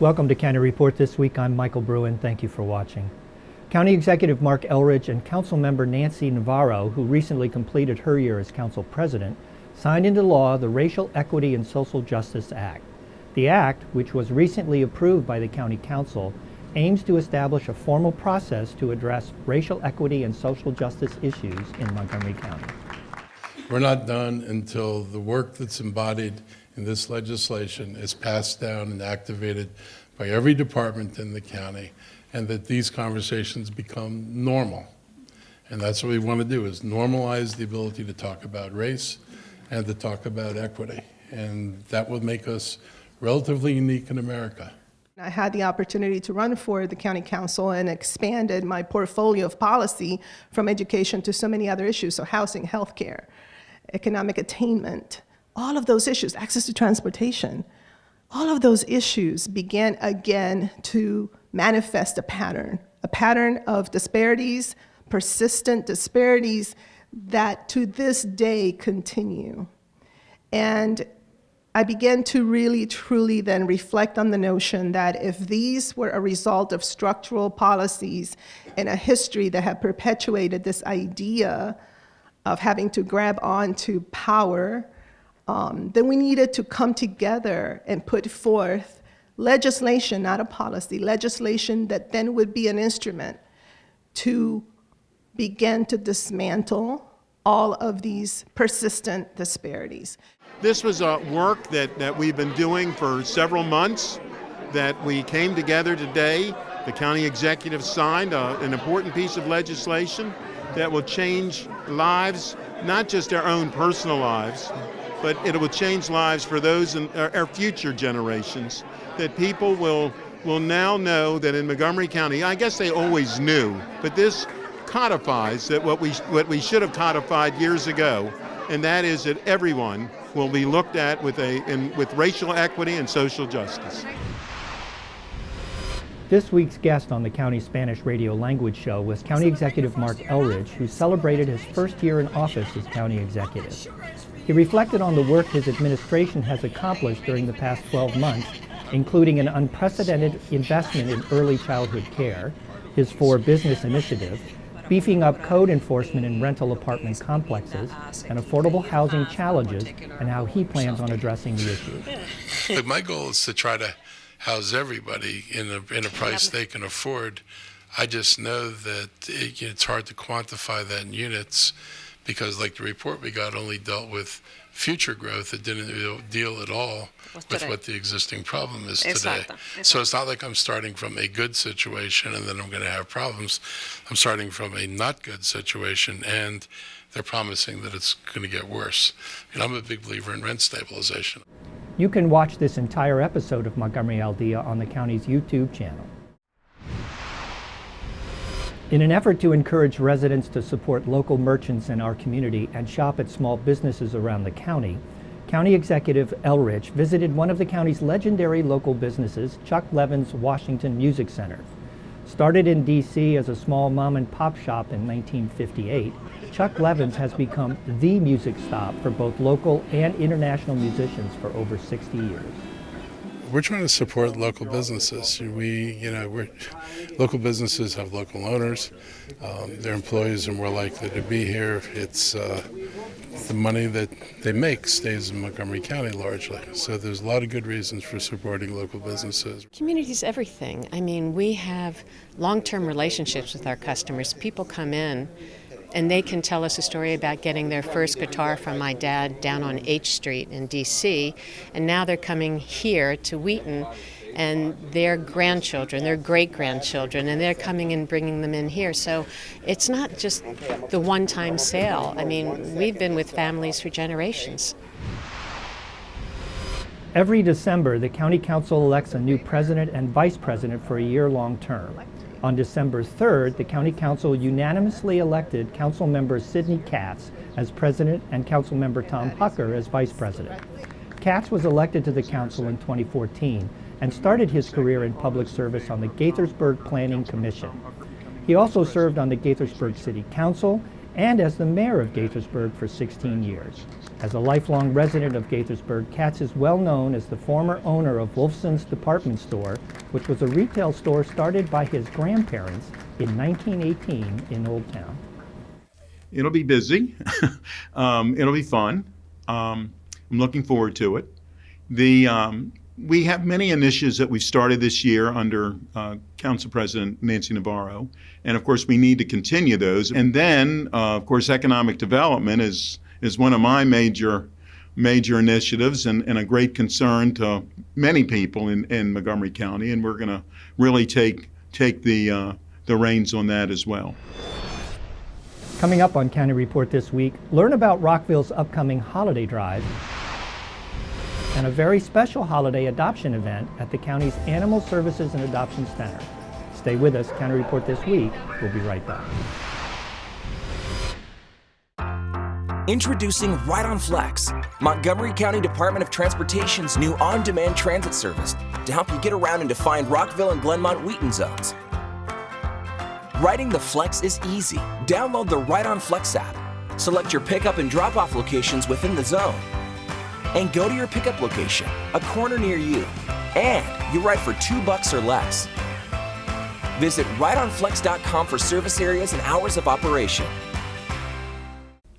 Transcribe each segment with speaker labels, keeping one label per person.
Speaker 1: Welcome to County Report this week. I'm Michael Bruin. Thank you for watching. County Executive Marc Elrich and Councilmember Nancy Navarro, who recently completed her year as Council President, signed into law the Racial Equity and Social Justice Act. The act, which was recently approved by the County Council, aims to establish a formal process to address racial equity and social justice issues in Montgomery County.
Speaker 2: We're not done until the work that's embodied in this legislation is passed down and activated by every department in the county, and that these conversations become normal. And that's what we want to do, is normalize the ability to talk about race and to talk about equity. And that will make us relatively unique in America.
Speaker 3: I had the opportunity to run for the county council and expanded my portfolio of policy from education to so many other issues, so housing, healthcare, economic attainment, all of those issues, access to transportation, all of those issues began again to manifest a pattern of disparities, persistent disparities that to this day continue. And I began to really, truly then reflect on the notion that if these were a result of structural policies and a history that had perpetuated this idea of having to grab onto power, then we needed to come together and put forth legislation, not a policy, legislation that then would be an instrument to begin to dismantle all of these persistent disparities.
Speaker 4: This was work that we've been doing for several months, that we came together today. The county executive signed an important piece of legislation that will change lives, not just our own personal lives, but it will change lives for those in our future generations, that people will now know that in Montgomery County, I guess they always knew, but this codifies that what we should have codified years ago, and that is that everyone will be looked at with racial equity and social justice.
Speaker 1: This week's guest on the County Spanish Radio Language Show was County Executive Marc Elrich, who celebrated his first year in office as County Executive. He reflected on the work his administration has accomplished during the past 12 months, including an unprecedented investment in early childhood care, his 4 business initiative, beefing up code enforcement in rental apartment complexes, and affordable housing challenges, and how he plans on addressing the issues.
Speaker 2: Look, my goal is to try to house everybody in a price they can afford. I just know that it's hard to quantify that in units, because like the report we got only dealt with future growth. It didn't deal at all with what the existing problem is today. So it's not like I'm starting from a good situation and then I'm going to have problems. I'm starting from a not good situation, and they're promising that it's going to get worse. And I'm a big believer in rent stabilization.
Speaker 1: You can watch this entire episode of Montgomery Al Dia on the county's YouTube channel. In an effort to encourage residents to support local merchants in our community and shop at small businesses around the county, County Executive Elrich visited one of the county's legendary local businesses, Chuck Levins' Washington Music Center. Started in D.C. as a small mom-and-pop shop in 1958, Chuck Levins has become the music stop for both local and international musicians for over 60 years.
Speaker 2: We're trying to support local businesses. Local businesses have local owners. Their employees are more likely to be here. It's the money that they make stays in Montgomery County largely. So there's a lot of good reasons for supporting local businesses.
Speaker 5: Community is everything. I mean, we have long-term relationships with our customers. People come in and they can tell us a story about getting their first guitar from my dad down on H Street in D.C., and now they're coming here to Wheaton, and their grandchildren, their great-grandchildren, and they're coming and bringing them in here. So it's not just the one-time sale. I mean, we've been with families for generations.
Speaker 1: Every December, the County Council elects a new president and vice president for a year-long term. On December 3rd, the County Council unanimously elected Councilmember Sidney Katz as president and Councilmember Tom Hucker as vice president. Katz was elected to the council in 2014 and started his career in public service on the Gaithersburg Planning Commission. He also served on the Gaithersburg City Council and as the mayor of Gaithersburg for 16 years. As a lifelong resident of Gaithersburg, Katz is well known as the former owner of Wolfson's Department Store, which was a retail store started by his grandparents in 1918 in Old Town.
Speaker 4: It'll be busy. It'll be fun. I'm looking forward to it. We have many initiatives that we started this year under Council President Nancy Navarro, and of course we need to continue those. And then, of course, economic development is one of my major initiatives and a great concern to many people in Montgomery County, and we're going to really take the reins on that as well.
Speaker 1: Coming up on County Report this week, learn about Rockville's upcoming holiday drive and a very special holiday adoption event at the county's Animal Services and Adoption Center. Stay with us. County Report this week. We'll be right back.
Speaker 6: Introducing Ride on Flex, Montgomery County Department of Transportation's new on-demand transit service to help you get around and define Rockville and Glenmont Wheaton zones. Riding the Flex is easy. Download the Ride on Flex app. Select your pickup and drop-off locations within the zone. And go to your pickup location, a corner near you. And you ride for $2 or less. Visit rideonflex.com for service areas and hours of operation.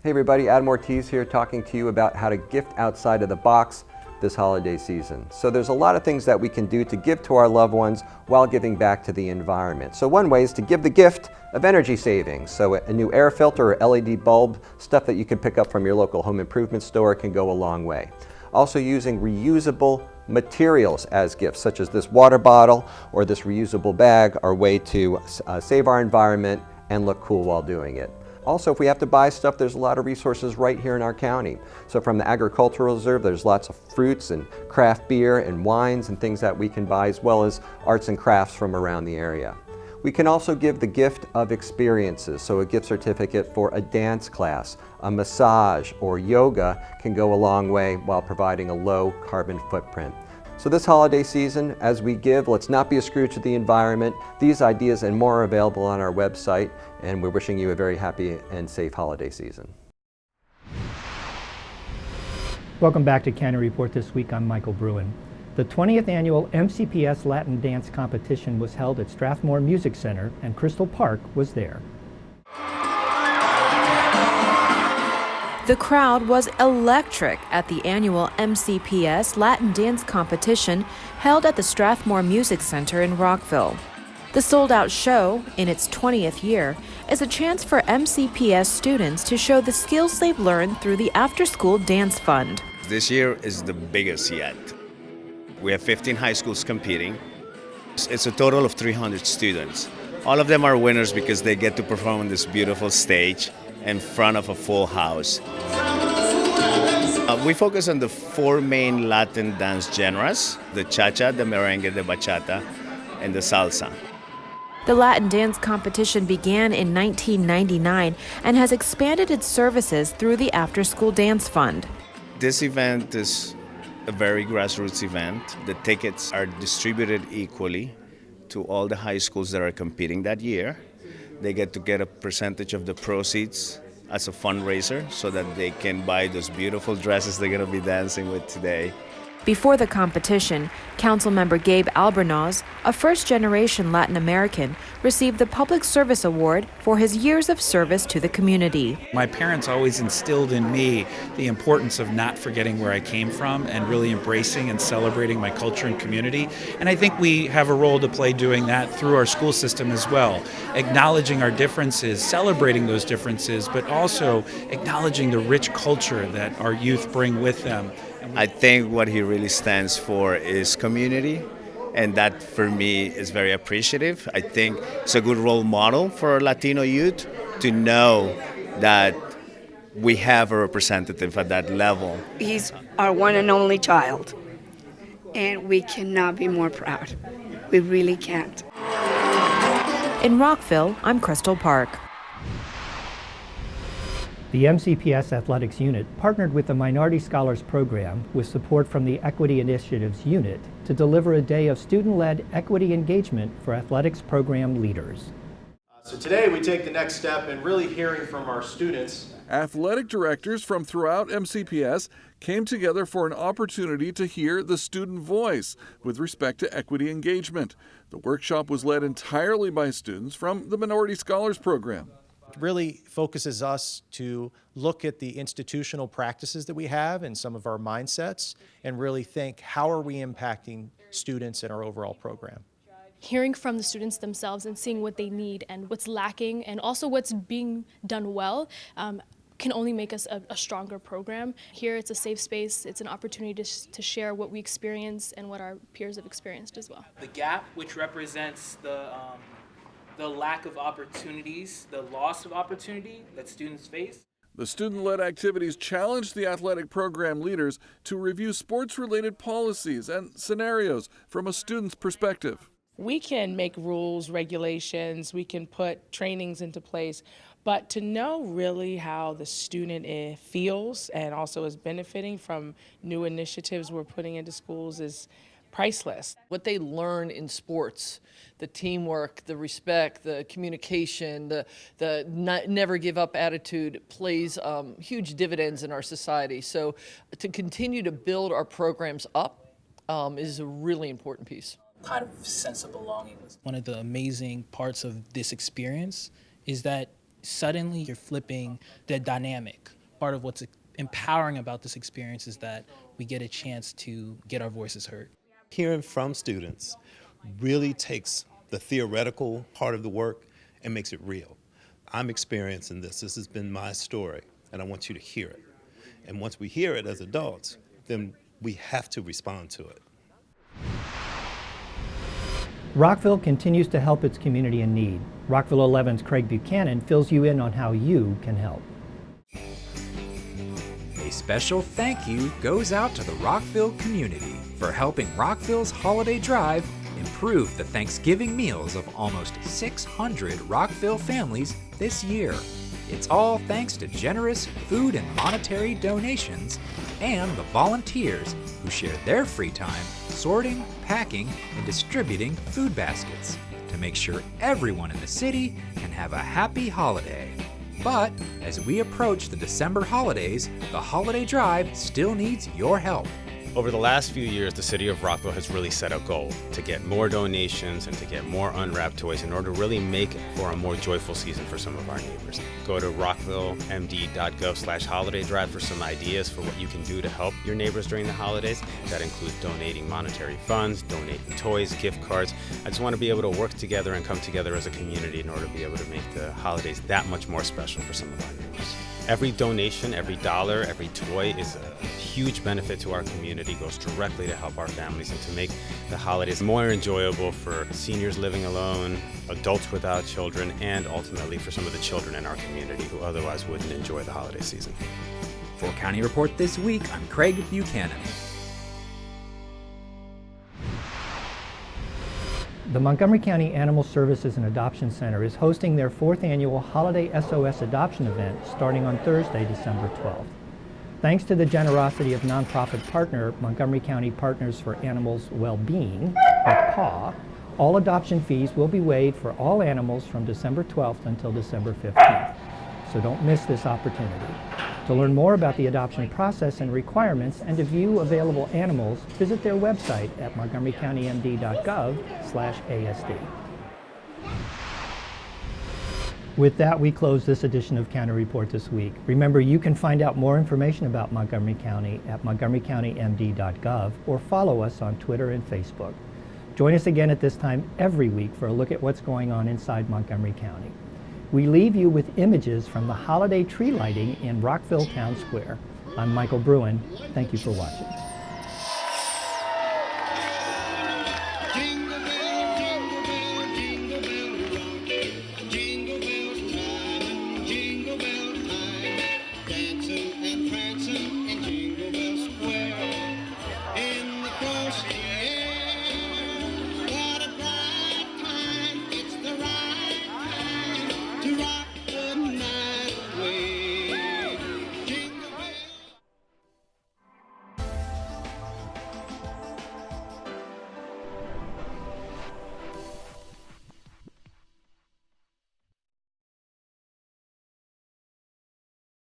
Speaker 7: Hey everybody, Adam Ortiz here talking to you about how to gift outside of the box this holiday season. So there's a lot of things that we can do to give to our loved ones while giving back to the environment. So one way is to give the gift of energy savings. So a new air filter or LED bulb, stuff that you can pick up from your local home improvement store, can go a long way. Also using reusable materials as gifts, such as this water bottle or this reusable bag, are a way to save our environment and look cool while doing it. Also, if we have to buy stuff, there's a lot of resources right here in our county. So from the Agricultural Reserve, there's lots of fruits and craft beer and wines and things that we can buy, as well as arts and crafts from around the area. We can also give the gift of experiences, so a gift certificate for a dance class, a massage, or yoga can go a long way while providing a low carbon footprint. So this holiday season, as we give, let's not be a screw to the environment. These ideas and more are available on our website, and we're wishing you a very happy and safe holiday season.
Speaker 1: Welcome back to County Report this week. I'm Michael Bruin. The 20th annual MCPS Latin Dance Competition was held at Strathmore Music Center, and Crystal Park was there.
Speaker 8: The crowd was electric at the annual MCPS Latin Dance Competition held at the Strathmore Music Center in Rockville. The sold-out show, in its 20th year, is a chance for MCPS students to show the skills they've learned through the After-School Dance Fund.
Speaker 9: This year is the biggest yet. We have 15 high schools competing. It's a total of 300 students. All of them are winners because they get to perform on this beautiful stage in front of a full house. We focus on the 4 main Latin dance genres: the cha-cha, the merengue, the bachata, and the salsa.
Speaker 8: The Latin Dance Competition began in 1999 and has expanded its services through the After School Dance Fund.
Speaker 9: This event is a very grassroots event. The tickets are distributed equally to all the high schools that are competing that year. They get a percentage of the proceeds as a fundraiser so that they can buy those beautiful dresses they're going to be dancing with today.
Speaker 8: Before the competition, Councilmember Gabe Albornoz, a first-generation Latin American, received the Public Service Award for his years of service to the community.
Speaker 10: My parents always instilled in me the importance of not forgetting where I came from and really embracing and celebrating my culture and community. And I think we have a role to play doing that through our school system as well, acknowledging our differences, celebrating those differences, but also acknowledging the rich culture that our youth bring with them.
Speaker 9: I think what he really stands for is community, and that for me is very appreciative. I think it's a good role model for Latino youth to know that we have a representative at that level.
Speaker 11: He's our one and only child, and we cannot be more proud. We really can't.
Speaker 8: In Rockville, I'm Crystal Park.
Speaker 1: The MCPS Athletics Unit partnered with the Minority Scholars Program with support from the Equity Initiatives Unit to deliver a day of student-led equity engagement for athletics program leaders.
Speaker 12: So today we take the next step in really hearing from our students.
Speaker 13: Athletic directors from throughout MCPS came together for an opportunity to hear the student voice with respect to equity engagement. The workshop was led entirely by students from the Minority Scholars Program.
Speaker 14: It really focuses us to look at the institutional practices that we have and some of our mindsets and really think, how are we impacting students in our overall program?
Speaker 15: Hearing from the students themselves and seeing what they need and what's lacking and also what's being done well can only make us a stronger program. Here it's a safe space, it's an opportunity to share what we experience and what our peers have experienced as well.
Speaker 16: The gap, which represents the lack of opportunities, the loss of opportunity that students face.
Speaker 13: The student-led activities challenged the athletic program leaders to review sports-related policies and scenarios from a student's perspective.
Speaker 17: We can make rules, regulations, we can put trainings into place, but to know really how the student feels and also is benefiting from new initiatives we're putting into schools is priceless.
Speaker 18: What they learn in sports, the teamwork, the respect, the communication, the never give up attitude plays huge dividends in our society. So to continue to build our programs up is a really important piece.
Speaker 19: Kind of sense of belonging. One of the amazing parts of this experience is that suddenly you're flipping the dynamic. Part of what's empowering about this experience is that we get a chance to get our voices heard.
Speaker 20: Hearing from students really takes the theoretical part of the work and makes it real. I'm experiencing this. This has been my story, and I want you to hear it. And once we hear it as adults, then we have to respond to it.
Speaker 1: Rockville continues to help its community in need. Rockville 11's Craig Buchanan fills you in on how you can help.
Speaker 21: A special thank you goes out to the Rockville community for helping Rockville's Holiday Drive improve the Thanksgiving meals of almost 600 Rockville families this year. It's all thanks to generous food and monetary donations and the volunteers who share their free time sorting, packing, and distributing food baskets to make sure everyone in the city can have a happy holiday. But as we approach the December holidays, the Holiday Drive still needs your help.
Speaker 22: Over the last few years, the city of Rockville has really set a goal to get more donations and to get more unwrapped toys in order to really make for a more joyful season for some of our neighbors. Go to rockvillemd.gov/holiday drive for some ideas for what you can do to help your neighbors during the holidays. That includes donating monetary funds, donating toys, gift cards. I just want to be able to work together and come together as a community in order to be able to make the holidays that much more special for some of our neighbors. Every donation, every dollar, every toy is a huge benefit to our community, goes directly to help our families and to make the holidays more enjoyable for seniors living alone, adults without children, and ultimately for some of the children in our community who otherwise wouldn't enjoy the holiday season.
Speaker 21: For County Report This Week, I'm Craig Buchanan.
Speaker 1: The Montgomery County Animal Services and Adoption Center is hosting their 4th annual Holiday SOS Adoption event starting on Thursday, December 12th. Thanks to the generosity of nonprofit partner Montgomery County Partners for Animals Well-Being, or PAW, all adoption fees will be waived for all animals from December 12th until December 15th. So don't miss this opportunity. To learn more about the adoption process and requirements and to view available animals, visit their website at montgomerycountymd.gov/ASD. With that, we close this edition of County Report This Week. Remember, you can find out more information about Montgomery County at montgomerycountymd.gov or follow us on Twitter and Facebook. Join us again at this time every week for a look at what's going on inside Montgomery County. We leave you with images from the holiday tree lighting in Rockville Town Square. I'm Michael Bruin. Thank you for watching.